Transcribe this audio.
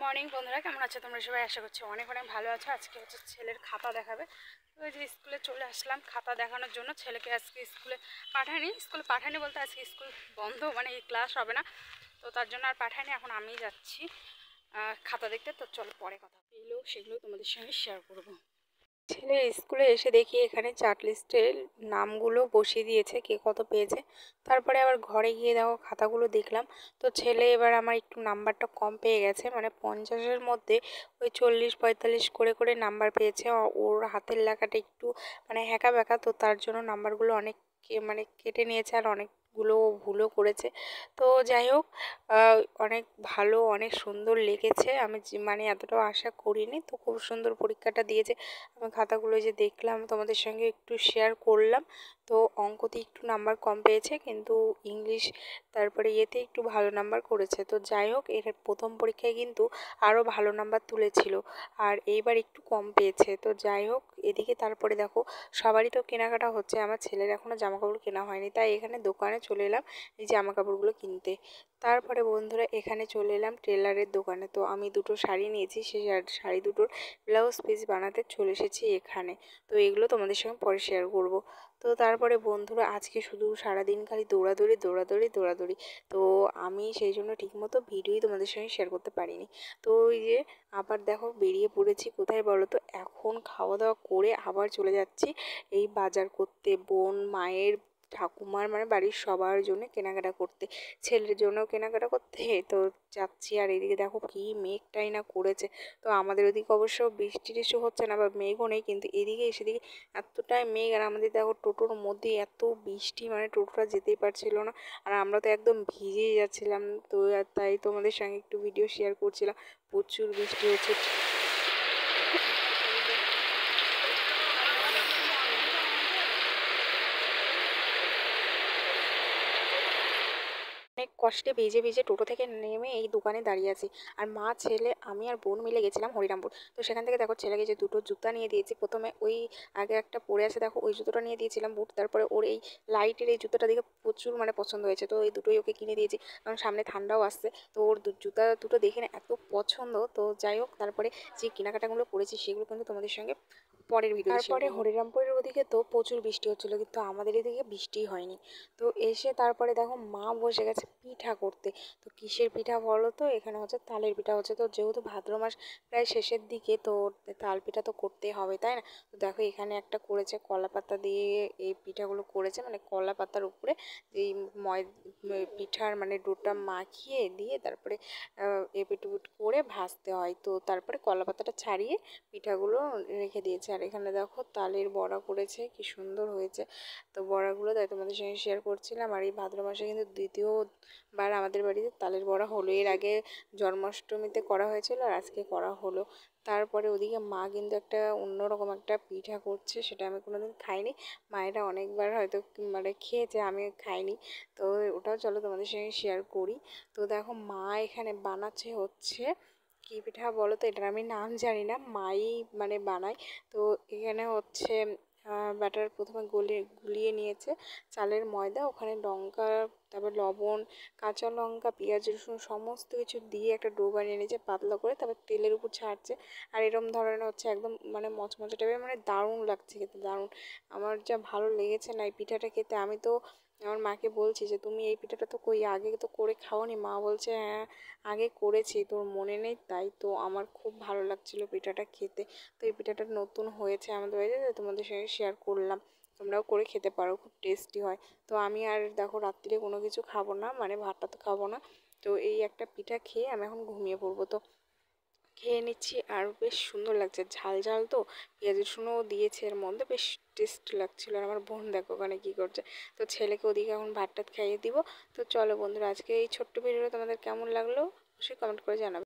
Morning বন্ধুরা, কেমন আছো তোমরা সবাই? আশা করছি অনেক অনেক ভালো আছো। আজকে হচ্ছে ছেলের খাতা দেখাবে, তো ওই যে স্কুলে চলে আসলাম খাতা দেখানোর জন্য। ছেলেকে আজকে স্কুলে পাঠায়নি বলতে আজকে স্কুল বন্ধ, মানে এই ক্লাস হবে না, তো তার জন্য আর পাঠায়নি। এখন আমি যাচ্ছি খাতা দেখতে। তো চলো পরে কথা পেলেও সেগুলো তোমাদের সঙ্গে শেয়ার করবো। ছেলের স্কুলে এসে দেখি এখানে চার্ট লিস্টের নামগুলো বসিয়ে দিয়েছে, কে কত পেয়েছে। তারপরে আবার ঘরে গিয়ে দেখো খাতাগুলো দেখলাম, তো ছেলে এবার আমার একটু নাম্বারটা কম পেয়ে গেছে, মানে 50-এর মধ্যে ওই 40-45 করে করে নাম্বার পেয়েছে। ওর হাতের লেখাটা একটু মানে হ্যাঁকা ব্যাকা, তো তার জন্য নাম্বারগুলো অনেক মানে কেটে নিয়েছে আর অনেকগুলো ভুলও করেছে। তো যাই হোক, অনেক ভালো, অনেক সুন্দর লেগেছে। আমি মানে এতটাও আশা করিনি, তো খুব সুন্দর পরীক্ষাটা দিয়েছে। আমি খাতাগুলো যে দেখলাম তোমাদের সঙ্গে একটু শেয়ার করলাম। তো অঙ্কতে একটু নাম্বার কম পেয়েছে, কিন্তু ইংলিশ তারপরে ইয়েতে একটু ভালো নাম্বার করেছে। তো যাই হোক, এর প্রথম পরীক্ষায় কিন্তু আরও ভালো নাম্বার তুলেছিল, আর এইবার একটু কম পেয়েছে। তো যাই হোক, এদিকে তারপরে দেখো সবারই তো কেনাকাটা হচ্ছে, আমার ছেলের এখনও জামাকাপড় কেনা হয়নি, তাই এখানে দোকানে চলে এলাম এই জামাকাপড়গুলো কিনতে। তারপরে বন্ধুরা এখানে চলে এলাম টেলারের দোকানে। তো আমি দুটো শাড়ি নিয়েছি, সেই শাড়ি দুটোর ব্লাউজ পিস বানাতে চলে এসেছি এখানে। তো এগুলো তোমাদের সঙ্গে পরে শেয়ার করব। তো তারপরে বন্ধুরা আজকে শুধু সারাদিন খালি দৌড়াদৌড়ি দৌড়াদৌড়ি দৌড়াদৌড়ি, তো আমি সেই জন্য ঠিকমতো ভিডিওই তোমাদের সঙ্গে শেয়ার করতে পারিনি। তো ওই যে আবার দেখো বেরিয়ে পড়েছি কোথায় বলো তো, এখন খাওয়া দাওয়া করে আবার চলে যাচ্ছি এই বাজার করতে, বোন, মায়ের, ঠাকুমার, মানে বাড়ির সবার জন্য কেনাকাটা করতে, ছেলের জন্যও কেনাকাটা করতে। তো যাচ্ছি, আর এদিকে দেখো কি মেঘটাই না করেছে। তো আমাদের ওদিকে অবশ্য বৃষ্টি টিষ্টি হচ্ছে না বা মেঘও নেই, কিন্তু এদিকে সেদিকে এতটাই মেঘ। আর আমাদের দেখো টোটোর মধ্যে এত বৃষ্টি, মানে টোটোটা যেতেই পারছিল না, আর আমরা তো একদম ভিজেই যাচ্ছিলাম। তো তাই তোমাদের সঙ্গে একটু ভিডিও শেয়ার করছিলাম। প্রচুর বৃষ্টি হচ্ছে। অনেক কষ্টে ভিজে ভিজে টোটো থেকে নেমে এই দোকানে দাঁড়িয়ে আছি। আর মা, ছেলে, আমি আর বোন মিলে গেছিলাম হরিরামপুর। তো সেখান থেকে দেখো ছেলেকে যে দুটো জুতা নিয়ে দিয়েছি। প্রথমে ওই আগে একটা পরে আছে দেখো, ওই জুতোটা নিয়ে দিয়েছিলাম বুট। তারপরে ওর এই লাইটের এই জুতোটা দেখে প্রচুর মানে পছন্দ হয়েছে, তো এই দুটোই ওকে কিনে দিয়েছি, কারণ সামনে ঠান্ডাও আসছে। তো ওর জুতা দুটো দেখে না এত পছন্দ। তো যাই হোক, তারপরে যে কেনাকাটাগুলো করেছি সেগুলো কিন্তু তোমাদের সঙ্গে পরের ভিডিও। তারপরে হরিরামপুরের ওদিকে তো প্রচুর বৃষ্টি হচ্ছিলো, কিন্তু আমাদের এদিকে বৃষ্টি হয়নি। তো এসে তারপরে দেখো মা বসে গেছে পিঠা করতে। তো কিসের পিঠা বলো তো, এখানে হচ্ছে তালের পিঠা হচ্ছে। তো যেহেতু ভাদ্র মাস প্রায় শেষের দিকে, তো তাল পিঠা তো করতেই হবে, তাই না? তো দেখো এখানে একটা করেছে কলা পাতা দিয়ে, এই পিঠাগুলো করেছে মানে কলা পাতার উপরে এই পিঠার মানে ডোটা মাখিয়ে দিয়ে তারপরে এপিট উপিট করে ভাজতে হয়। তো তারপরে কলা পাতাটা ছাড়িয়ে পিঠাগুলো রেখে দিয়েছে। আর এখানে দেখো তালের বড়া করেছে, কি সুন্দর হয়েছে। তো বড়াগুলো তাই তোমাদের সঙ্গে শেয়ার করছিলাম। আর এই ভাদ্র মাসে কিন্তু দ্বিতীয়বার আমাদের বাড়িতে তালের বড়া হলো। এর আগে জন্মাষ্টমীতে করা হয়েছিল, আর আজকে করা হলো। তারপরে ওদিকে মা কিন্তু একটা অন্যরকম একটা পিঠা করছে, সেটা আমি কোনোদিন খাইনি। মায়েরা অনেকবার হয়তো মানে খেয়েছে, আমি খাইনি। তো ওটাও চলো তোমাদের সঙ্গে শেয়ার করি। তো দেখো মা এখানে বানাচ্ছে হচ্ছে কী পিঠা বলো তো, এটার আমি নাম জানি না, মাই মানে বানায়। তো এখানে হচ্ছে ব্যাটার প্রথমে গুলিয়ে নিয়েছে চালের ময়দা, ওখানে লঙ্কা, তারপর লবণ, কাঁচা লঙ্কা, পেঁয়াজ, রসুন সমস্ত কিছু দিয়ে একটা ডো বানিয়ে নিয়েছে পাতলা করে, তারপর তেলের উপর ছাড়ছে। আর এরম ধরনের হচ্ছে একদম মানে মচমচে টাইপের, মানে দারুণ লাগছে খেতে, দারুণ। আমার যা ভালো লেগেছে না এই পিঠাটা খেতে। আমি তো আমার মাকে বলছি যে তুমি এই পিঠাটা তো কই আগে তো করে খাওনি। মা বলছে হ্যাঁ আগে করেছি, তোর মনে নেই তাই। তো আমার খুব ভালো লাগছিলো পিঠাটা খেতে। তো এই পিঠাটা নতুন হয়েছে আমাদের বাড়িতে, তোমাদের সঙ্গে শেয়ার করলাম। তোমরাও করে খেতে পারো, খুব টেস্টি হয়। তো আমি আর দেখো রাত্রিরে কোনো কিছু খাবো না, মানে ভাতটা তো খাবো না। তো এই একটা পিঠা খেয়ে আমি এখন ঘুমিয়ে পড়বো। তো খেয়ে নিচ্ছি, আর বেশ সুন্দর লাগছে, ঝাল ঝাল তো, পেঁয়াজ রসুনও দিয়েছে এর মধ্যে, বেশ টেস্ট লাগছিলো। আর আমার বোন দেখো ওখানে কী করছে। তো ছেলেকে ওদিকে এখন ভাত টাত খাইয়ে দিব। তো চলো বন্ধুরা, আজকে এই ছোট্ট ভিডিওটা তোমাদের কেমন লাগলো অবশ্যই কমেন্ট করে জানাবে।